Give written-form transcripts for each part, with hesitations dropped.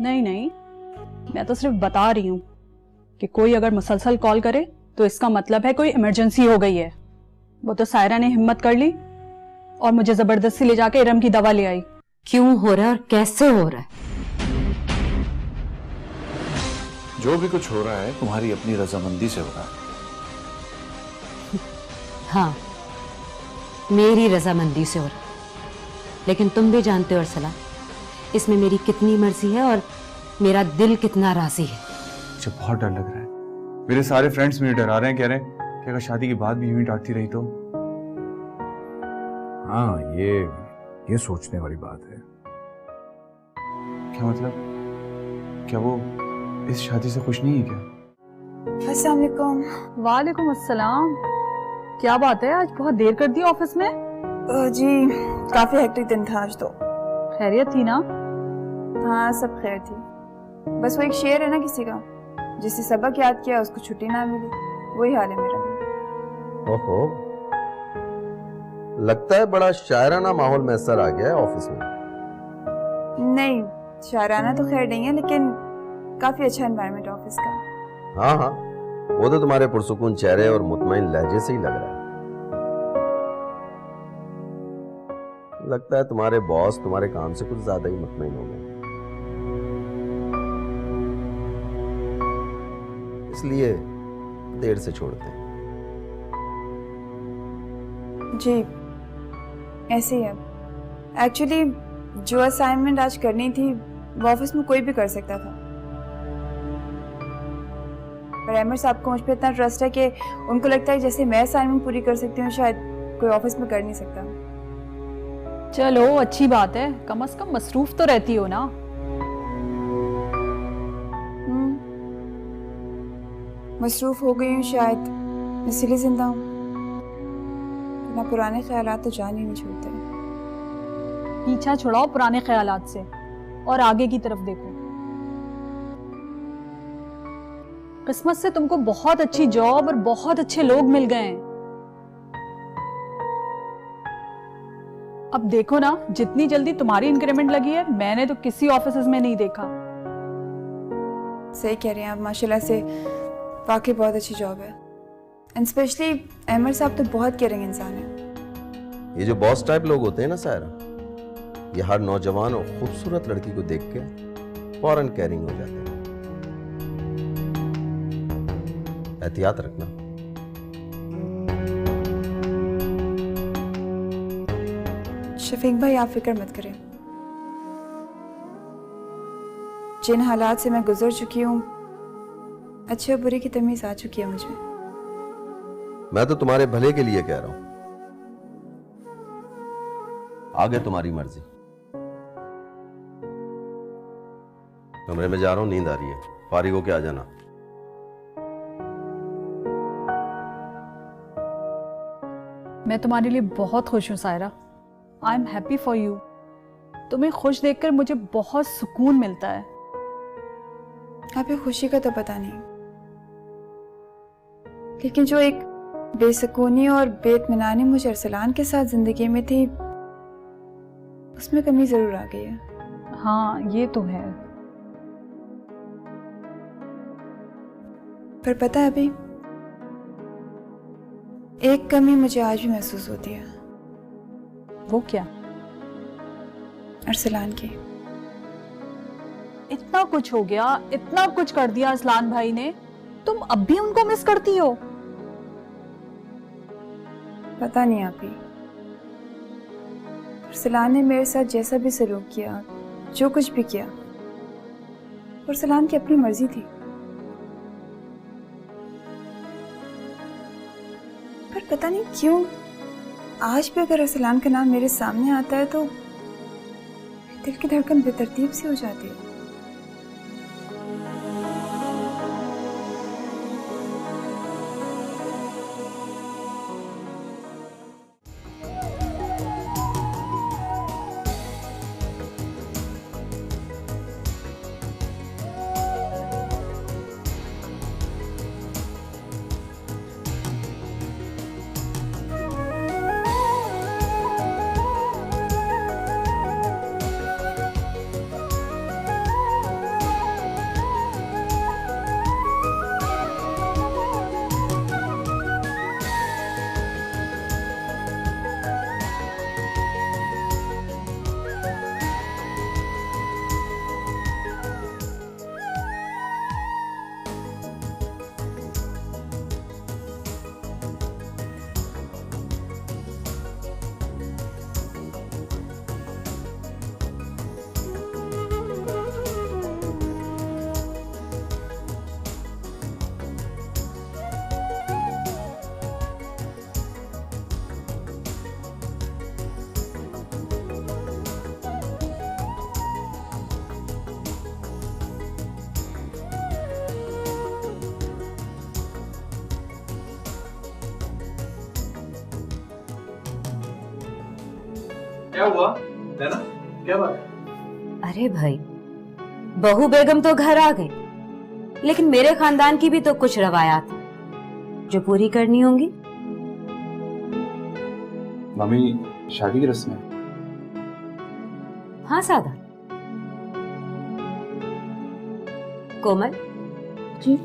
नहीं नहीं, मैं तो सिर्फ बता रही हूँ कि कोई अगर मुसलसल कॉल करे तो इसका मतलब है कोई इमरजेंसी हो गई है। वो तो सायरा ने हिम्मत कर ली और मुझे जबरदस्ती ले जाके इरम की दवा ले आई। क्यों हो रहा है और कैसे हो रहा है? जो भी कुछ हो रहा है तुम्हारी अपनी रजामंदी से हो रहा है। हाँ, मेरी रजामंदी से हो रहा है, लेकिन तुम भी जानते हो अरसला, इसमें मेरी कितनी मर्जी है और मेरा दिल कितना राजी है। मुझे बहुत डर लग रहा है। मेरे सारे फ्रेंड्स मुझे डरा रहे हैं, कह रहे हैं कि अगर शादी के बाद भी यूं ही डांटती रही तो। हाँ, ये सोचने वाली बात है। क्या मतलब? क्या वो इस शादी से खुश नहीं है क्या? अस्सलाम वालेकुम। वालेकुम अस्सलाम। क्या बात है, आज बहुत देर कर दी ऑफिस में? जी काफी हेक्टिक दिन था आज तो। खैरियत थी ना? हाँ सब खैर थी, बस वो एक शेर है ना किसी का, जिससे सबक याद किया उसको छुट्टी ना मिली, वही हाल है मेरा भी। ओहो, लगता है बड़ा शायराना माहौल मैसर आ गया है ऑफिस में। नहीं, शायराना तो खैर नहीं है, लेकिन काफी अच्छा एनवायरनमेंट ऑफिस का। हाँ हाँ, वो तो तुम्हारे पुरसुकून चेहरे और मुतमईन लहजे से ही लग रहा है। लगता है तुम्हारे बॉस तुम्हारे काम से कुछ ज्यादा ही मुतमईन हो गए, इसलिए देर से छोड़ते हैं। जी ऐसे ही है। एक्चुअली जो असाइनमेंट आज करनी थी वो ऑफिस में कोई भी कर सकता था, पर अहमद साहब को मुझ पर इतना ट्रस्ट है कि उनको लगता है जैसे मैं असाइनमेंट पूरी कर सकती हूँ शायद कोई ऑफिस में कर नहीं सकता। चलो अच्छी बात है, कम से कम मसरूफ तो रहती हो ना। मसरूफ हो गई हूँ शायद, इसीलिए जिंदा हूँ, ना पुराने ख्यालात तो जान ही नहीं छोड़ते। पीछा छुड़ाओ पुराने ख्यालात से और आगे की तरफ देखो। किस्मत से तुमको बहुत अच्छी जॉब और बहुत अच्छे लोग मिल गए हैं। अब देखो ना, जितनी जल्दी तुम्हारी इंक्रीमेंट लगी है मैंने तो किसी ऑफिस में नहीं देखा। सही कह रहे हैं आप, माशाल्लाह से वाकई बहुत अच्छी जॉब है, एंड स्पेशली अहमद साहब तो बहुत केयरिंग इंसान है। ये जो बॉस टाइप लोग होते हैं ना सायरा, ये हर नौजवान और खूबसूरत लड़की को देख के फौरन कैरिंग हो जाते हैं। एहतियात रखना। शफीक भाई आप फिक्र मत करें, जिन हालात से मैं गुजर चुकी हूँ अच्छे और बुरे की तमीज आ चुकी है मुझे। मैं तो तुम्हारे भले के लिए कह रहा हूं, आगे तुम्हारी मर्जी। कमरे में जा रहा हूं, नींद आ रही है, फारिग होके आ जाना। मैं तुम्हारे लिए बहुत खुश हूँ Saira, I am happy for you. तुम्हें खुश देखकर मुझे बहुत सुकून मिलता है। आपकी खुशी का तो पता नहीं, लेकिन जो एक बेसुकूनी और बेइत्मीनानी मुझे अरसलान के साथ जिंदगी में थी, उसमें कमी जरूर आ गई है। हाँ ये तो है, पर पता है अभी एक कमी मुझे आज भी महसूस होती है। वो क्या? अरसलान की। इतना कुछ हो गया, इतना कुछ कर दिया असलान भाई ने, तुम अब भी उनको मिस करती हो? पता नहीं आप ही, अरसलान ने मेरे साथ जैसा भी सलूक किया, जो कुछ भी किया, अरसलान की अपनी मर्जी थी। पर पता नहीं क्यों आज भी अगर अरसलान का नाम मेरे सामने आता है तो दिल की धड़कन बेतरतीब सी हो जाती है। क्या हुआ नैना, क्या बात है? अरे भाई, बहू बेगम तो घर आ गई, लेकिन मेरे खानदान की भी तो कुछ रवायात हैं जो पूरी करनी होंगी। मम्मी, शादी की रस्में? हाँ सादा। कोमल जी।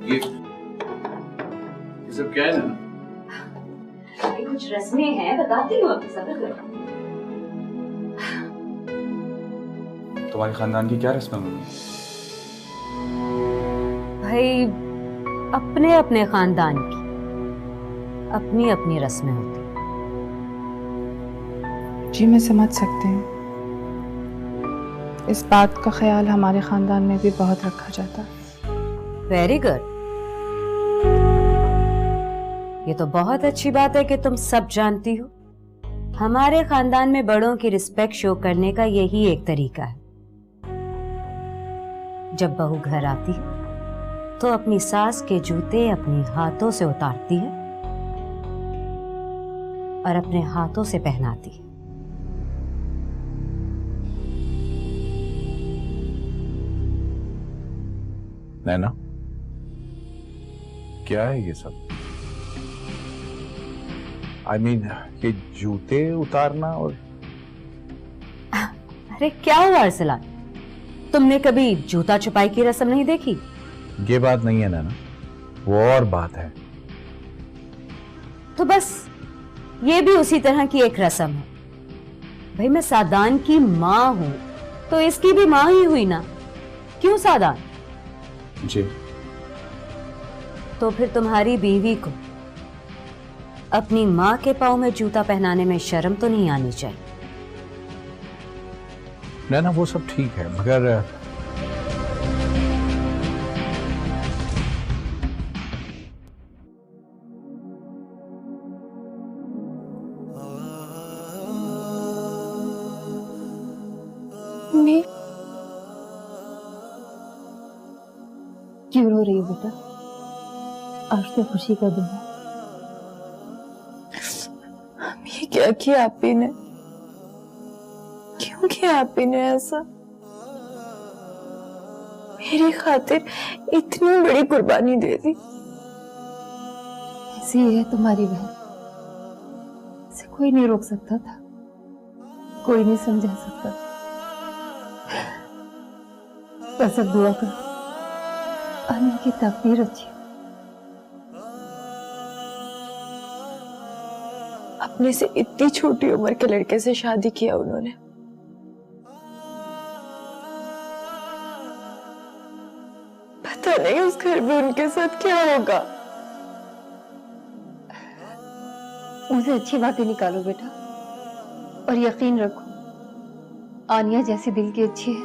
ये सब क्या है नैना? कुछ रस्में हैं, बताती हूँ आपके सब्र करो। तुम्हारे खानदान की क्या रस्में मम्मी? भाई, अपने अपने खानदान की अपनी अपनी रस्में होती। जी मैं समझ सकती हूँ, इस बात का ख्याल हमारे खानदान में भी बहुत रखा जाता है। Very good. ये तो बहुत अच्छी बात है कि तुम सब जानती हो। हमारे खानदान में बड़ों की रिस्पेक्ट शो करने का यही एक तरीका है। जब बहू घर आती है तो अपनी सास के जूते अपने हाथों से उतारती है और अपने हाथों से पहनाती है। नैना, क्या है ये सब? आई मीन, ये जूते उतारना और अरे क्या हुआ अरसलान, तुमने कभी जूता छुपाई की रस्म नहीं देखी? ये बात नहीं है नैना, वो और बात है। तो बस ये भी उसी तरह की एक रस्म है। भाई, मैं सादान की माँ हूं तो इसकी भी माँ ही हुई ना। क्यों सादान? जी। तो फिर तुम्हारी बीवी को अपनी माँ के पाँव में जूता पहनाने में शर्म तो नहीं आनी चाहिए। नैना, वो सब ठीक है, मगर मैं क्यों रो रही हो बेटा? आज तो खुशी का दिन है। ये क्या किया आपी ने? क्यों किया आपी ने ऐसा? मेरी खातिर इतनी बड़ी कुर्बानी दे दी। ऐसी है तुम्हारी बहन, इसे कोई नहीं रोक सकता था, कोई नहीं समझा सकता। बस अब दुआ कर, आने की तकदीर अच्छी। अपने से इतनी छोटी उम्र के लड़के से शादी किया उन्होंने। पता नहीं उस घर में उनके साथ क्या होगा। उनसे अच्छी बातें निकालो बेटा, और यकीन रखो आनिया जैसी दिल की अच्छी है,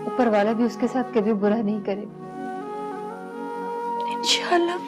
ऊपर वाला भी उसके साथ कभी बुरा नहीं करेगा इंशाल्लाह।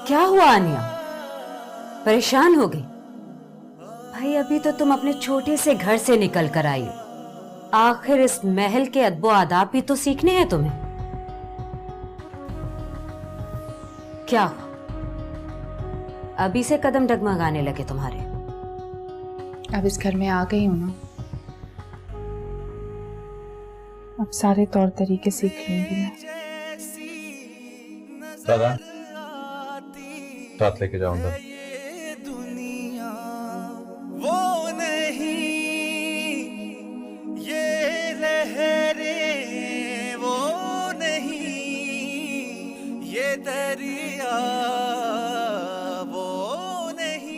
क्या हुआ आनिया? परेशान हो गई? भाई अभी तो तुम अपने छोटे से घर से निकल कर आई हो। आखिर इस महल के अदबो आदाब भी तो सीखने हैं तुम्हें। क्या हुआ? अभी से कदम डगमगाने लगे तुम्हारे। अब इस घर में आ गई हूं ना, अब सारे तौर तरीके सीख लूंगी मैं। दादा साथ लेके जाऊंगा। वो नहीं ये लहरें, वो नहीं ये दरिया, वो नहीं।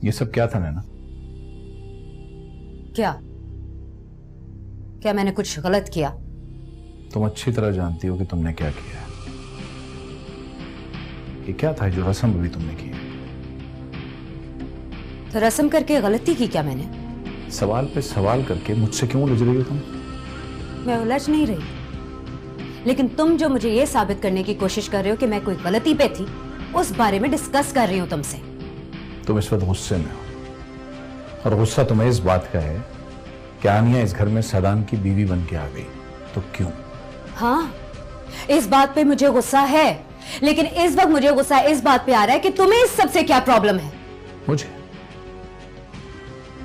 ये सब क्या था नैना? क्या क्या मैंने कुछ गलत किया? तुम अच्छी तरह जानती हो कि तुमने क्या किया है। ये क्या था जो रस्म भी तुमने की है? तो रस्म करके गलती की क्या मैंने? सवाल पे सवाल करके मुझसे क्यों उलझ रही हो तुम? मैं उलझ नहीं रही, लेकिन तुम जो मुझे ये साबित करने की कोशिश कर रहे हो कि मैं कोई गलती पे थी, उस बारे में डिस्कस कर रही हूं तुमसे। तुम इस वक्त गुस्से में हो, और गुस्सा तुम्हें इस बात का है कि आनिया इस घर में सदान की बीवी बन के आ गई। तो क्यों? हाँ, इस बात पे मुझे गुस्सा है, लेकिन इस वक्त मुझे गुस्सा इस बात पे आ रहा है कि तुम्हें इस सबसे क्या प्रॉब्लम है।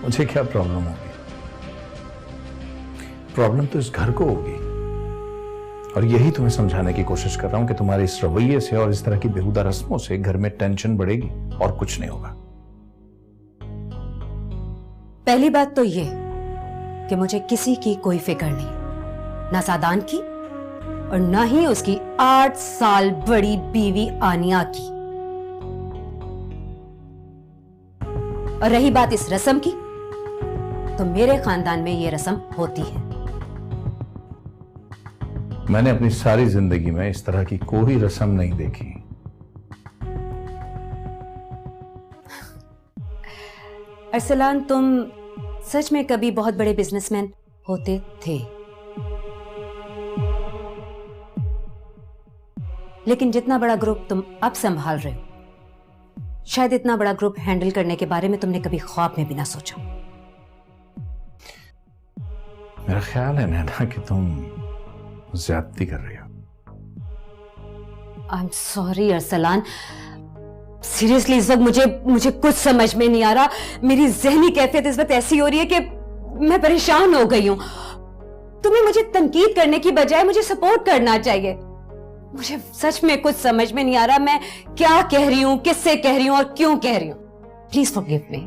मुझे क्या प्रॉब्लम होगी? प्रॉब्लम तो इस घर को होगी, और यही तुम्हें समझाने की कोशिश कर रहा हूं कि तुम्हारे इस रवैये से और इस तरह की बेहुदा रस्मों से घर में टेंशन बढ़ेगी और कुछ नहीं होगा। पहली बात तो ये कि मुझे किसी की कोई फिक्र नहीं, ना सादान की और ना ही उसकी 8 साल बड़ी बीवी आनिया की। और रही बात इस रस्म की, तो मेरे खानदान में ये रस्म होती है। मैंने अपनी सारी जिंदगी में इस तरह की कोई रस्म नहीं देखी। अरसलान, तुम सच में कभी बहुत बड़े बिजनेसमैन होते थे, लेकिन जितना बड़ा ग्रुप तुम अब संभाल रहे हो, शायद इतना बड़ा ग्रुप हैंडल करने के बारे में तुमने कभी ख्वाब में भी ना सोचा। मेरा ख्याल है नैना कि तुम ज्यादती कर रही हो। I am sorry Arsalan, seriously इस वक्त मुझे कुछ समझ में नहीं आ रहा। मेरी जहनी कैफियत इस वक्त ऐसी हो रही है कि मैं परेशान हो गई हूं। तुम्हें मुझे तनकीद करने की बजाय मुझे सपोर्ट करना चाहिए। मुझे सच में कुछ समझ में नहीं आ रहा मैं क्या कह रही हूँ, किससे कह रही हूँ और क्यों कह रही हूँ। Please forgive me.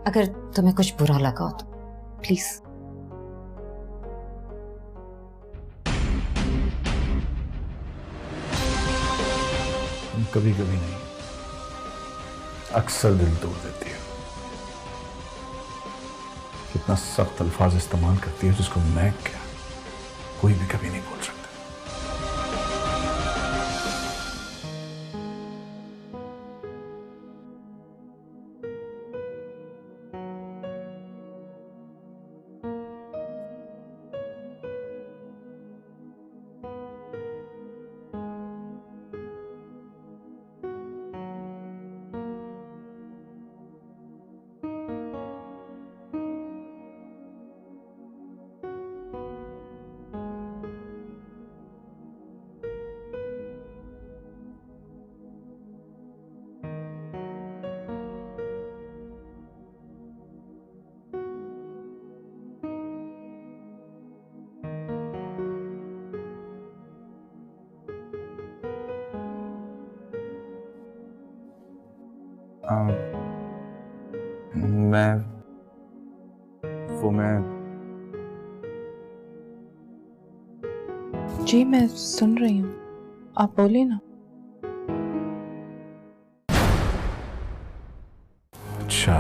अगर तुम्हें कुछ बुरा लगा हो तो प्लीज। कभी कभी नहीं, अक्सर दिल तोड़ देती है। कितना सख्त अल्फाज इस्तेमाल करती है जिसको मैं क्या कोई भी कभी नहीं बोल सकता। मैं जी मैं सुन रही हूँ, आप बोले ना। अच्छा,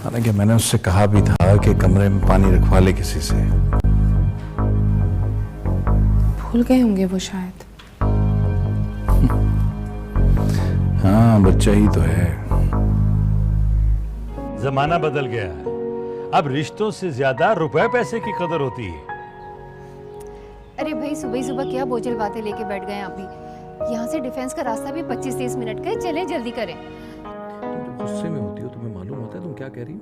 हालांकि मैंने उससे कहा भी था कि कमरे में पानी रखवा ले किसी से। भूल गए होंगे वो शायद। हाँ, बच्चा ही तो है। जमाना बदल गया है, अब रिश्तों से ज्यादा रुपए पैसे की कदर होती है। अरे भाई सुबह सुबह क्या बोझल बातें लेके बैठ गए आप भी। यहाँ से डिफेंस का रास्ता भी 25-30 मिनट का है, चले जल्दी करें। तुम जब गुस्से में होती हो तुम्हें मालूम होता है तुम क्या कह रही हो?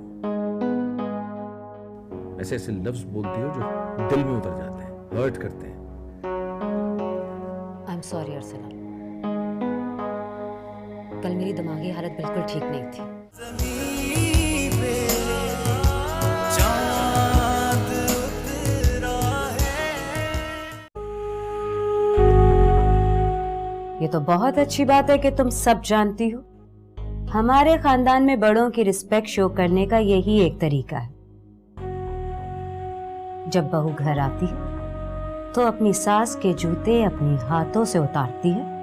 ऐसे ऐसे लफ्ज बोलती हो जो दिल में उतर जाते हैं, हर्ट करते हैं। आई एम सॉरी अर्सला, कल मेरी दिमागी हालत बिल्कुल ठीक नहीं थी। ज़मीन पे चाँद उतरा है। ये तो बहुत अच्छी बात है कि तुम सब जानती हो, हमारे खानदान में बड़ों की रिस्पेक्ट शो करने का यही एक तरीका है। जब बहू घर आती है तो अपनी सास के जूते अपने हाथों से उतारती है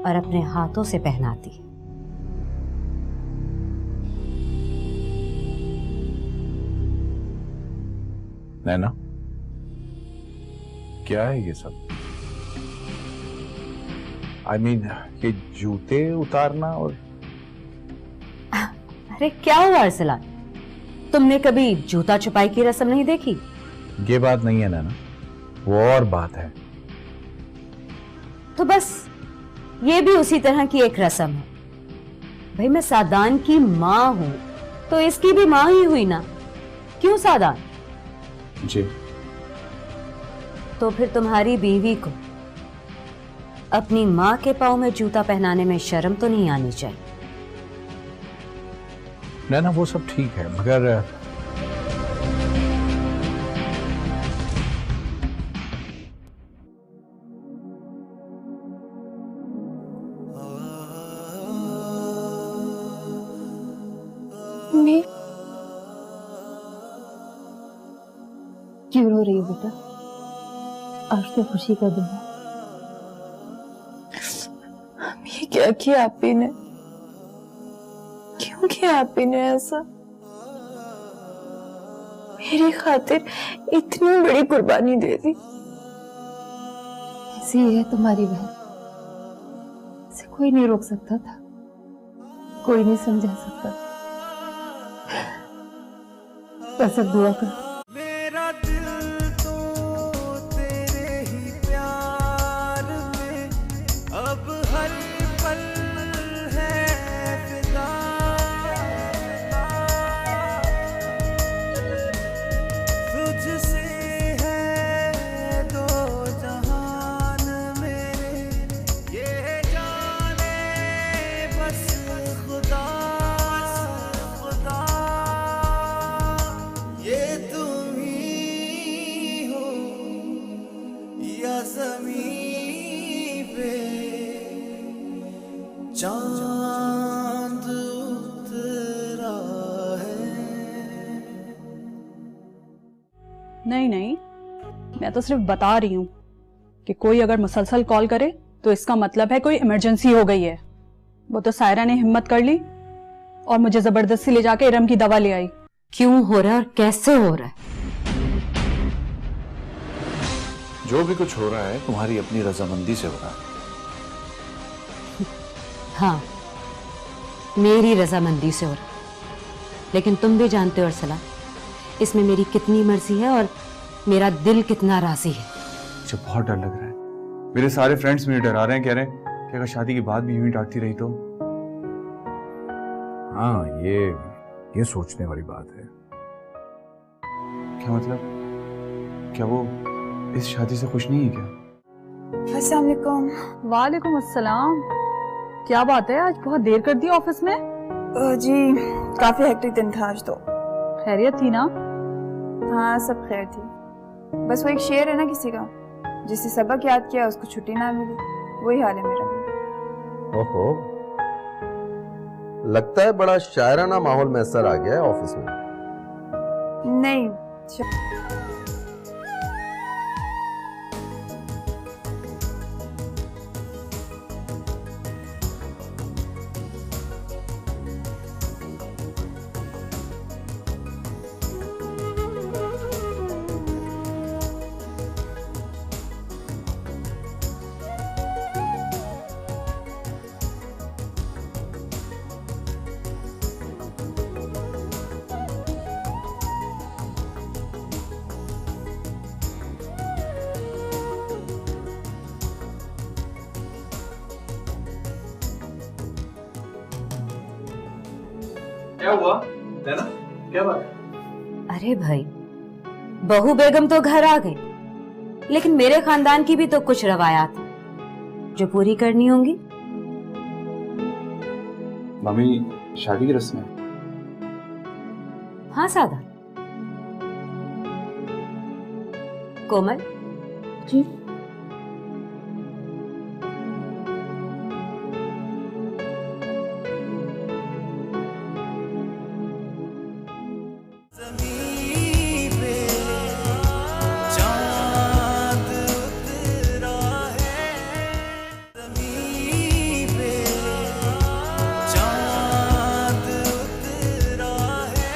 और अपने हाथों से पहनाती है। नैना, क्या है ये सब? I mean, ये जूते उतारना और अरे क्या हुआ अर्सला, तुमने कभी जूता छुपाई की रस्म नहीं देखी? ये बात नहीं है नैना, वो और बात है। तो बस ये भी उसी तरह की एक रस्म है। भाई मैं सादान की माँ हूं तो इसकी भी माँ ही हुई ना, क्यों सादान? जी। तो फिर तुम्हारी बीवी को अपनी माँ के पाँव में जूता पहनाने में शर्म तो नहीं आनी चाहिए। नैना वो सब ठीक है, मगर मैं क्यों रो रही है बेटा? आज तो खुशी का दिन है। ये क्या किया आप ही ने? क्यों किया आप ही ने ऐसा? मेरी खातिर इतनी बड़ी कुर्बानी दे दी। ऐसी ही है तुम्हारी बहन, इसे कोई नहीं रोक सकता था, कोई नहीं समझा सकता। बस अब दुआ कर। मेरा दिल तो तेरे ही प्यार में अब हर पल है फिदा। तुझसे है दो जहान मेरे, ये जाने बस खुदा, खुदा। ये चांद उतरा है। नहीं नहीं, मैं तो सिर्फ बता रही हूँ कि कोई अगर मुसलसल कॉल करे तो इसका मतलब है कोई इमरजेंसी हो गई है। वो तो सायरा ने हिम्मत कर ली और मुझे जबरदस्ती ले जाके इरम की दवा ले आई। क्यों हो रहा है और कैसे हो रहा है? जो भी कुछ हो रहा है तुम्हारी अपनी रजामंदी से हो रहा है। हाँ, मेरी रजामंदी से हो रहा है। लेकिन तुम भी जानते हो अरसला, इसमें मेरी कितनी मर्जी है और मेरा दिल कितना राजी है। मुझे बहुत डर लग रहा है। मेरे सारे फ्रेंड्स मुझे डरा रहे हैं, कह रहे हैं कि अगर शादी के बाद भी यूं ही डांटती रही तो। हाँ, ये सोचने वाली बात है। क्या मतलब? क्या वो इस शादी से खुश नहीं है क्या? अस्सलाम वालेकुम। वालेकुम अस्सलाम। क्या बात है, आज बहुत देर कर दी ऑफिस में? जी काफी हेक्टिक दिन था आज तो। खैरियत थी ना? हाँ सब खैर थी, बस वो एक शेर है ना किसी का, जिससे सबक याद किया उसको छुट्टी ना मिली, वही हाल है मेरा भी। ओहो, लगता है बड़ा शायराना माहौल मैसर आ गया है ऑफिस में। नहीं क्या हुआ नैना? क्या बात है? अरे भाई, बहू बेगम तो घर आ गई, लेकिन मेरे खानदान की भी तो कुछ रवायात हैं जो पूरी करनी होंगी। मम्मी, शादी की रस्में? हाँ सादा। कोमल जी ज़मीं पे चांद उतरा है। ज़मीं पे चांद उतरा है।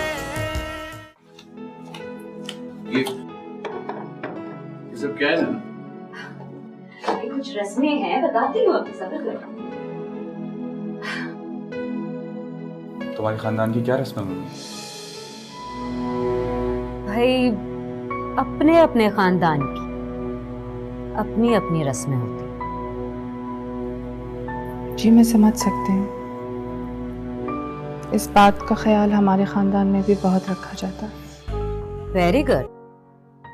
ये सब क्या है ना? कुछ रस्में हैं, बताती हूँ अभी, सब्र करो। तुम्हारे खानदान की क्या रस्में मम्मी? भाई, अपने अपने खानदान की अपनी अपनी रस्में होती हैं। जी मैं समझ सकती हूँ, इस बात का ख्याल हमारे खानदान में भी बहुत रखा जाता है। Very good.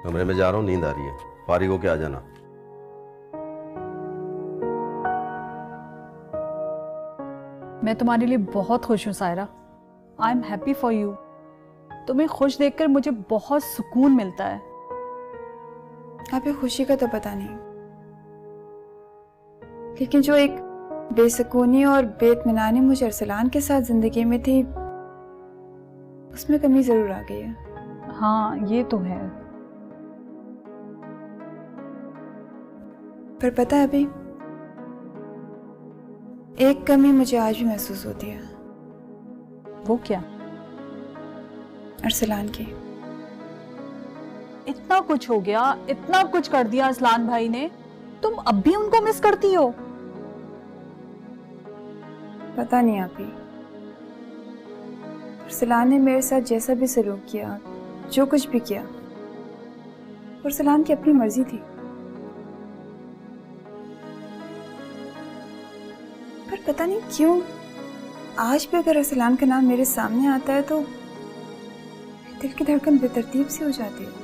कमरे में जा रहा हूँ, नींद आ रही है, फारिग होके आ जाना। मैं तुम्हारे लिए बहुत खुश हूँ Saira. I am happy for you. तुम्हें खुश देखकर मुझे बहुत सुकून मिलता है। आप ये खुशी का तो पता नहीं, लेकिन जो एक बेसुकूनी और बेइत्मीनानी मुझे अरसलान के साथ जिंदगी में थी, उसमें कमी जरूर आ गई है। हाँ ये तो है। पर पता है अभी, एक कमी मुझे आज भी महसूस होती है। वो क्या? अरसलान की। इतना कुछ हो गया, इतना कुछ कर दिया असलान भाई ने, तुम अब भी उनको मिस करती हो? पता नहीं आप ही, अरसलान ने मेरे साथ जैसा भी सलूक किया, जो कुछ भी किया, अरसलान की अपनी मर्जी थी। पर पता नहीं क्यों आज भी अगर अरसलान का नाम मेरे सामने आता है तो दिल की धड़कन बेतरतीब सी हो जाती है।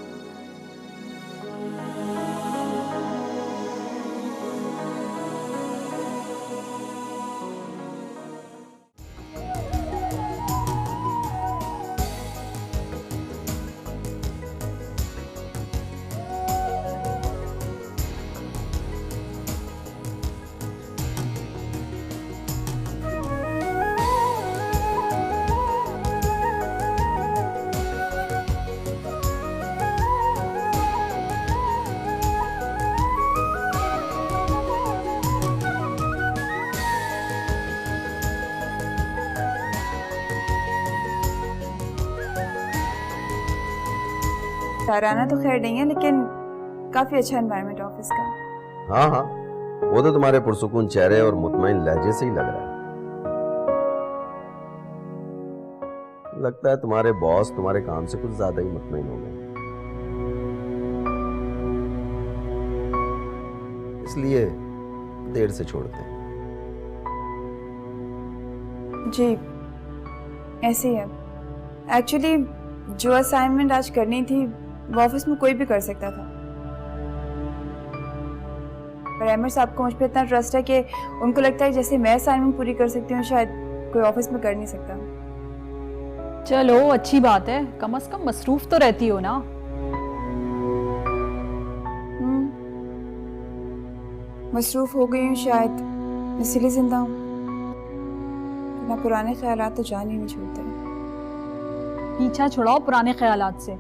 शायराना तो खैर नहीं है, लेकिन काफी अच्छा एनवायरनमेंट ऑफिस का। हाँ हाँ, वो तो तुम्हारे पुरसुकून चेहरे और मुतमईन लहजे से ही लग रहा है। लगता है तुम्हारे बॉस तुम्हारे काम से कुछ ज्यादा ही मुतमईन हो गए, इसलिए देर से छोड़ते हैं। जी ऐसे ही है। एक्चुअली जो असाइनमेंट आज करनी थी वो ऑफिस में कोई भी कर सकता था, पर अहमद साहब को मुझ पर इतना ट्रस्ट है कि उनको लगता है जैसे मैं असाइनमेंट पूरी कर सकती हूँ शायद कोई ऑफिस में कर नहीं सकता। चलो अच्छी बात है, कम से कम मसरूफ तो रहती हो ना। मसरूफ हो गई हूँ शायद, इसीलिए जिंदा हूँ, वरना पुराने ख्यालात तो जान ही नहीं छोड़ते। पीछा छुड़ाओ पुराने ख्यालात से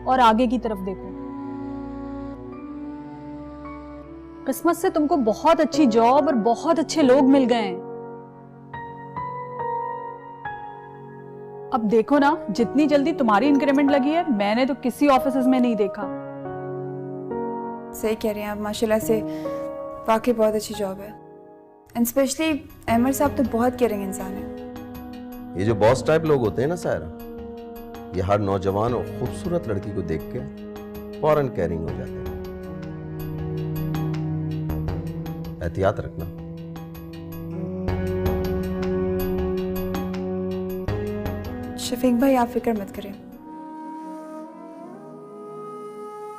और आगे की तरफ देखो। किस्मत से तुमको बहुत अच्छी जॉब और बहुत अच्छे लोग मिल गए हैं। अब देखो ना, जितनी जल्दी तुम्हारी इंक्रीमेंट लगी है मैंने तो किसी ऑफिस में नहीं देखा। सही कह रहे हैं आप, माशाल्लाह से वाकई बहुत अच्छी जॉब है। एंड स्पेशली अहमद साहब तो बहुत केयरिंग इंसान है। ये जो बॉस टाइप लोग होते हैं ना सायरा, ये हर नौजवान और खूबसूरत लड़की को देख के फौरन केयरिंग हो जाते हैं। एहतियात रखना। शफीक भाई आप फिक्र मत करें,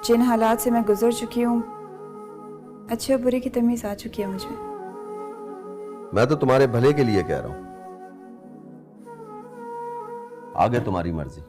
जिन हालात से मैं गुजर चुकी हूँ अच्छे और बुरे की तमीज आ चुकी है मुझे। मैं तो तुम्हारे भले के लिए कह रहा हूं, आगे तुम्हारी मर्जी।